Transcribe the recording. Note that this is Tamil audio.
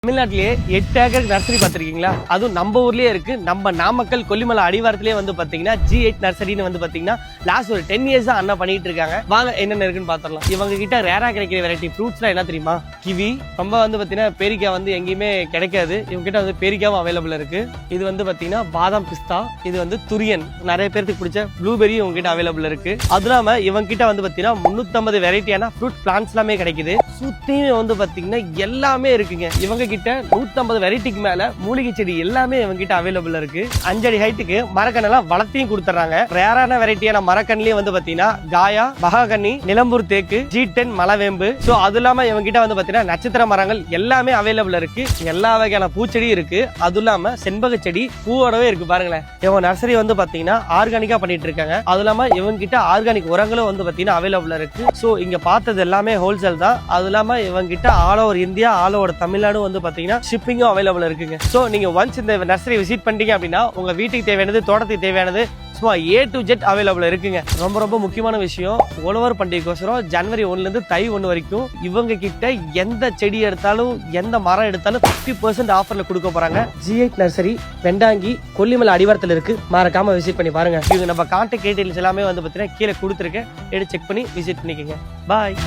தமிழ்நாட்டிலேயே 8 ஏக்கர் நர்சரி பார்த்திருக்கீங்களா? அதுவும் நம்ம ஊர்லயே இருக்கு. நம்ம நாமக்கல் கொல்லிமலை அடிவாரத்திலேயே வந்து பாத்தீங்கன்னா G8 நர்சரின்னு வந்து பாத்தீங்கன்னா லாஸ்ட் ஒரு 10 இயர்ஸ் அண்ணா பண்ணிட்டு இருக்காங்க. வாங்க என்னென்ன இருக்குன்னு பாத்திரலாம். இவங்க கிட்ட ரேரா கிடைக்கிற வெரைட்டி ஃப்ரூட்ஸ்லாம் என்ன தெரியுமா? கிவி. ரொம்ப வந்து பாத்தீங்கன்னா பேரிக்காய் வந்து எங்கேயுமே கிடைக்காது. இவங்க கிட்ட வந்து பேரிக்காவும் அவைலபிள் இருக்கு. இது வந்து பாத்தீங்கன்னா பாதாம் பிஸ்தா, இது வந்து துரியன், நிறைய பேருக்கு பிடிச்ச ப்ளூபெரி இவங்க கிட்ட அவைலபிள் இருக்கு. அது இல்லாம இவங்க கிட்ட வந்து பாத்தீங்கன்னா 350 வெரைட்டியான ஃப்ரூட் பிளான்ட்ஸ் எல்லாமே கிடைக்குது. சுத்தியுமே வந்து பாத்தீங்கன்னா எல்லாமே இருக்குங்க. இவங்க கிட்ட 150 வெரைட்டிக்கு மேல மூலிகை செடி எல்லாமே இவங்க கிட்ட அவைலபிள் இருக்கு. 5 அடி ஹைட்டுக்கு மரக்கண்ணெல்லாம் வளர்த்தியும் கொடுத்துறாங்க. ரேரான வெரைட்டியான மரக்கண்ணிலேயே வந்து பாத்தீங்கன்னா காயா, மகாகனி, நிலம்பூர் தேக்கு, G10 மலவேம்பு. சோ அது இல்லாம இவங்க கிட்ட வந்து பாத்தீங்கன்னா நட்சத்திர மரங்கள் எல்லாமே அவைலபிள் இருக்கு. எல்லா வகையான பூச்செடி இருக்கு. அது இல்லாம செண்பக செடி பூவோடவே இருக்கு. பாருங்களேன், இவங்க நர்சரி வந்து பாத்தீங்கன்னா ஆர்கானிக்கா பண்ணிட்டு இருக்காங்க. அது இல்லாம இவங்க கிட்ட ஆர்கானிக் உரங்களும் வந்து பாத்தீங்கன்னா அவைலபிள் இருக்கு. சோ இங்க பார்த்தது எல்லாமே ஹோல்சேல் தான். அது இல்லாம இவங்க கிட்ட all over India, all over Tamil Nadu வந்து பாத்தீங்கன்னா ஷிப்பிங்கும் அவைலபிள் இருக்குங்க. சோ நீங்க ஒன்ஸ் இந்த நர்சரி விசிட் பண்ணிட்டீங்க அப்படின்னா உங்க வீட்டுக்கு தேவையானது, தோட்டத்துக்கு தேவையானது சும்மா A to Z அவைலபிள் இருக்குங்க. ரொம்ப ரொம்ப முக்கியமான விஷயம், உழவர் பண்டிகைக்கோசரம் ஜனவரி 1ல இருந்து தை 1 வரைக்கும் இவங்க கிட்ட எந்த செடி எடுத்தாலும் எந்த மரம் எடுத்தாலும் 50% ஆஃபர்ல கொடுக்க போறாங்க. G8 நர்சரி வெண்டாங்கி கொல்லிமலை அடிவாரத்தில் இருக்கு. மறக்காம விசிட் பண்ணி பாருங்க. இவங்க நம்ம கான்டாக்ட் டீடைல்ஸ் எல்லாமே வந்து பாத்தீங்கன்னா கீழே கொடுத்துருக்கேன். எடுத்து செக் பண்ணி விசிட் பண்ணிக்கோங்க. பாய்.